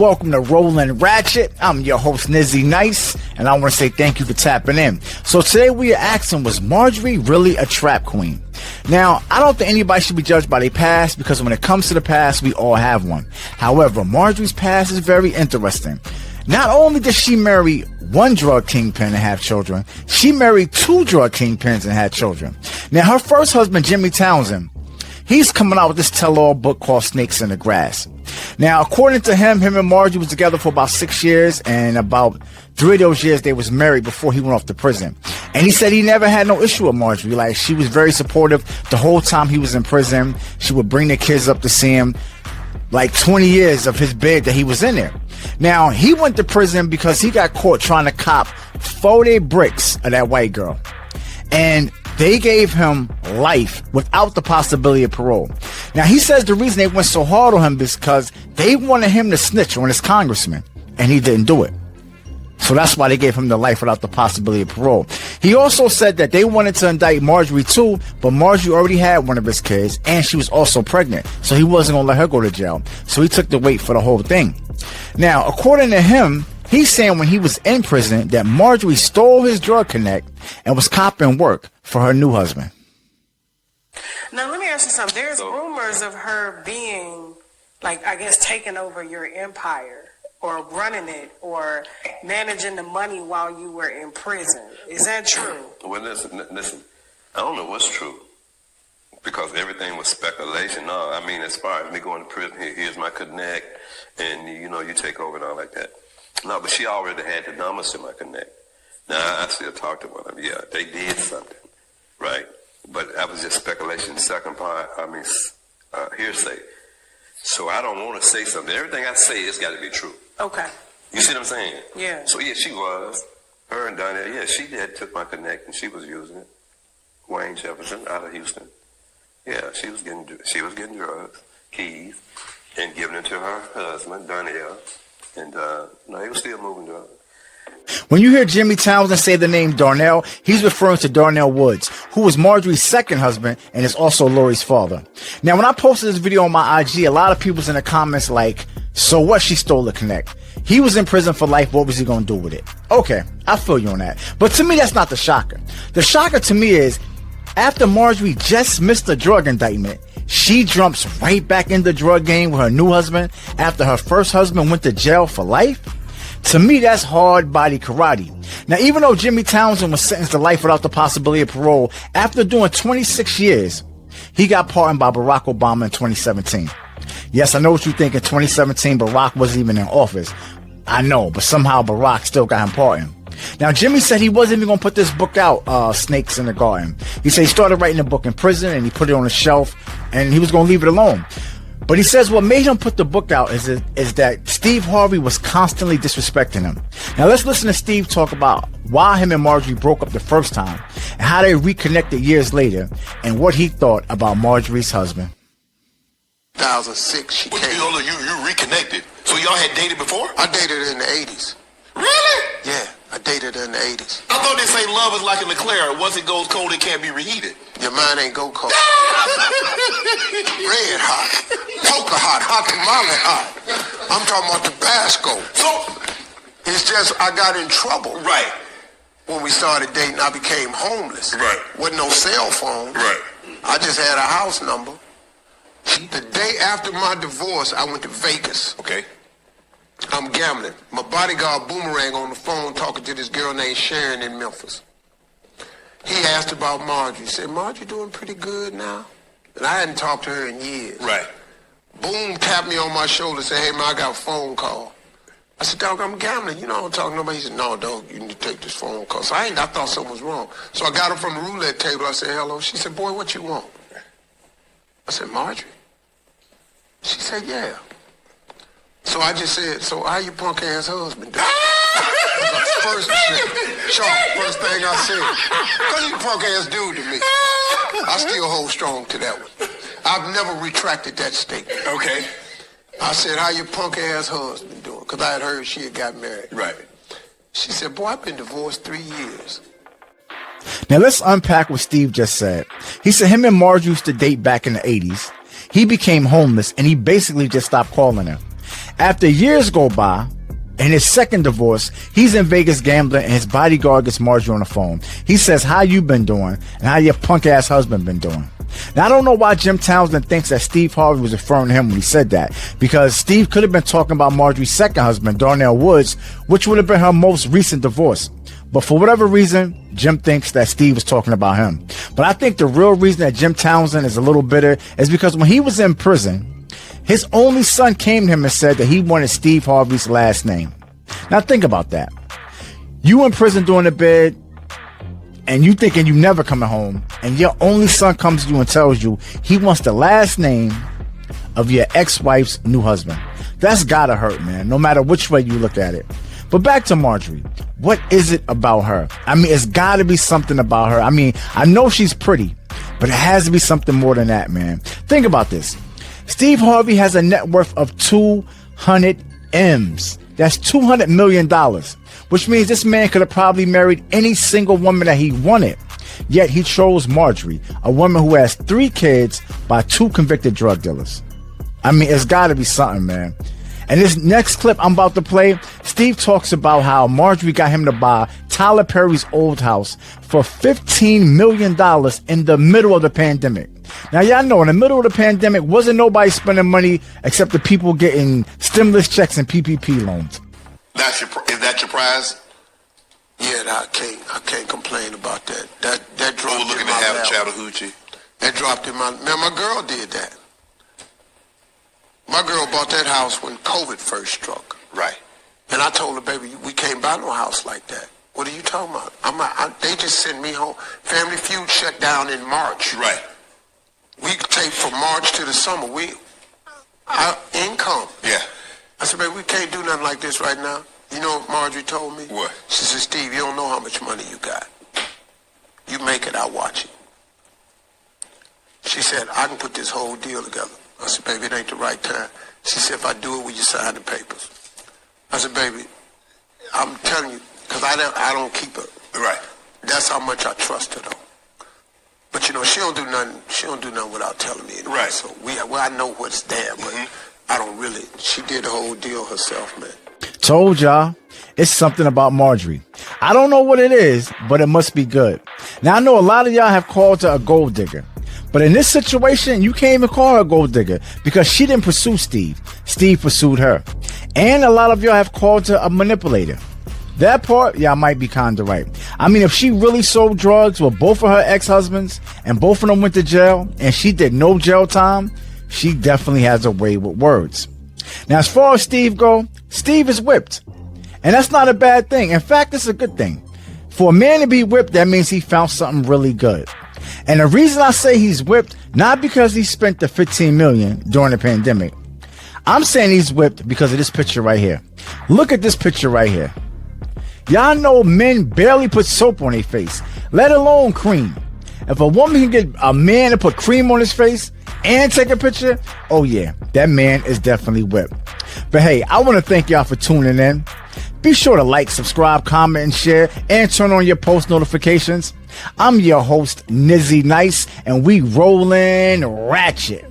Welcome to Rollin' Ratchet. I'm your host, Nizzy Nice, and I want to say thank you for tapping in. So today we are asking, was Marjorie really a trap queen? Now, I don't think anybody should be judged by their past, because when it comes to the past, we all have one. However, Marjorie's past is very interesting. Not only did she marry one drug kingpin and have children, she married two drug kingpins and had children. Now, her first husband, Jimmy Townsend, he's coming out with this tell-all book called Snakes in the Grass. Now, according to him and Margie was together for about 6 years, and about 3 of those years they was married before he went off to prison. And he said he never had no issue with Marjorie. Like, she was very supportive the whole time he was in prison. She would bring the kids up to see him, like 20 years of his bid that he was in there. Now, he went to prison because he got caught trying to cop 40 bricks of that white girl. And they gave him life without the possibility of parole. Now, he says the reason they went so hard on him is because they wanted him to snitch on his congressman, and he didn't do it. So that's why they gave him the life without the possibility of parole. He also said that they wanted to indict Marjorie too, but Marjorie already had one of his kids, and she was also pregnant, so he wasn't going to let her go to jail. So he took the weight for the whole thing. Now, according to him, he's saying when he was in prison that Marjorie stole his drug connect and was copping work for her new husband. Now, let me ask you something. There's rumors of her being, like, I guess, taking over your empire or running it or managing the money while you were in prison. Is that true? Well, listen, I don't know what's true because everything was speculation. No, I mean, as far as me going to prison, here's my connect, and, you know, you take over and all like that. No, but she already had the numbers to my connect. Now, I still talk to one of them. Yeah, they did something, right? But that was just speculation. Second part, I mean, hearsay. So I don't want to say something. Everything I say, it's got to be true. Okay. You see what I'm saying? Yeah. So, yeah, she was. Her and Donnell, yeah, she did took my connect, and she was using it. Wayne Jefferson out of Houston. Yeah, she was getting drugs, keys, and giving it to her husband, Donnell. And, no, he was still moving drugs. When you hear Jimmy Townsend say the name Darnell, he's referring to Darnell Woods, who was Marjorie's second husband and is also Lori's father. Now, when I posted this video on my IG, a lot of people's in the comments like, so what, she stole the connect? He was in prison for life, what was he going to do with it? Okay, I feel you on that. But to me, that's not the shocker. The shocker to me is, after Marjorie just missed a drug indictment, she jumps right back in the drug game with her new husband after her first husband went to jail for life. To me, that's hard body karate. Now, even though Jimmy Townsend was sentenced to life without the possibility of parole, after doing 26 years, he got pardoned by Barack Obama in 2017. Yes, I know what you think. In 2017, Barack wasn't even in office. I know, but somehow Barack still got him pardoned. Now, Jimmy said he wasn't even going to put this book out, Snakes in the Garden. He said he started writing the book in prison, and he put it on a shelf, and he was going to leave it alone. But he says what made him put the book out is that Steve Harvey was constantly disrespecting him. Now, let's listen to Steve talk about why him and Marjorie broke up the first time, and how they reconnected years later, and what he thought about Marjorie's husband. 2006, she came. You reconnected. So y'all had dated before? I dated her in the 80s. Really? Yeah, I dated her in the 80s. I thought they say love is like an eclair. Once it goes cold, it can't be reheated. Your mind ain't go cold. Red hot, poker hot, hot tamale hot. I'm talking about Tabasco. So, it's just I got in trouble. right, When we started dating, I became homeless. Right. Wasn't no cell phone. right. I just had a house number. The day after my divorce, I went to Vegas. Okay. I'm gambling. My bodyguard Boomerang on the phone talking to this girl named Sharon in Memphis. He asked about Margie. He said, Margie doing pretty good now? And I hadn't talked to her in years. Right. Boom tapped me on my shoulder and said, hey, man, I got a phone call. I said, dog, I'm gambling. You know, I don't talk to nobody. He said, no, dog, you need to take this phone call. So I thought something was wrong. So I got her from the roulette table. I said, hello. She said, boy, what you want? I said, Marjorie? She said, yeah. So I just said, so how your punk ass husband doing? First thing I said. Because he's a punk ass dude to me. I still hold strong to that one. I've never retracted that statement. Okay. I said, how your punk ass husband doing? Because I had heard she had got married. Right. She said, boy, I've been divorced 3 years. Now let's unpack what Steve just said. He said him and Marge used to date back in the 80s. He became homeless and he basically just stopped calling her. After years go by, in his second divorce, he's in Vegas gambling and his bodyguard gets Marjorie on the phone. He says, how you been doing and how your punk ass husband been doing? Now, I don't know why Jim Townsend thinks that Steve Harvey was referring to him when he said that, because Steve could have been talking about Marjorie's second husband, Darnell Woods, which would have been her most recent divorce. But for whatever reason, Jim thinks that Steve was talking about him. But I think the real reason that Jim Townsend is a little bitter is because when he was in prison, his only son came to him and said that he wanted Steve Harvey's last name. Now think about that. You in prison doing the bid, and you thinking you never coming home, and your only son comes to you and tells you he wants the last name of your ex-wife's new husband. That's gotta hurt, man, no matter which way you look at it. But back to Marjorie. What is it about her? I mean, it's gotta be something about her. I mean, I know she's pretty, but it has to be something more than that, man. Think about this. Steve Harvey has a net worth of 200 M's. That's $200 million, which means this man could have probably married any single woman that he wanted. Yet he chose Marjorie, a woman who has 3 kids by 2 convicted drug dealers. I mean, it's got to be something, man. And this next clip I'm about to play, Steve talks about how Marjorie got him to buy Tyler Perry's old house for $15 million in the middle of the pandemic. Now, y'all know in the middle of the pandemic, wasn't nobody spending money except the people getting stimulus checks and PPP loans. Is that your prize? Yeah, I can't complain about that. That dropped Looking in to my have lap. Chattahoochee. That dropped in my... Man, my girl did that. My girl bought that house when COVID first struck. Right. And I told her, baby, we can't buy no house like that. What are you talking about? They just sent me home. Family Feud shut down in March. Right. We take from March to the summer. Our income. Yeah. I said, baby, we can't do nothing like this right now. You know what Marjorie told me? What? She said, Steve, you don't know how much money you got. You make it, I'll watch it. She said, I can put this whole deal together. I said, baby, it ain't the right time. She said, if I do it, will you sign the papers? I said, baby, I'm telling you, because I don't keep her. Right. That's how much I trust her, though. But you know, she don't do nothing. She don't do nothing without telling me. Anyway. Right. So I know what's there, but I don't really. She did the whole deal herself, man. Told y'all, it's something about Marjorie. I don't know what it is, but it must be good. Now, I know a lot of y'all have called her a gold digger. But in this situation, you can't even call her a gold digger because she didn't pursue Steve. Steve pursued her. And a lot of y'all have called her a manipulator. That part, y'all might be kind of right. I mean, if she really sold drugs with both of her ex-husbands and both of them went to jail and she did no jail time, she definitely has a way with words. Now, as far as Steve go, Steve is whipped. And that's not a bad thing. In fact, it's a good thing. For a man to be whipped, that means he found something really good. And the reason I say he's whipped, not because he spent the $15 million during the pandemic. I'm saying he's whipped because of this picture right here. Look at this picture right here. Y'all know men barely put soap on their face, let alone cream. If a woman can get a man to put cream on his face and take a picture, oh yeah, that man is definitely whipped. But hey, I want to thank y'all for tuning in. Be sure to like, subscribe, comment, and share, and turn on your post notifications. I'm your host, Nizzy Nice, and we rollin' Ratchet.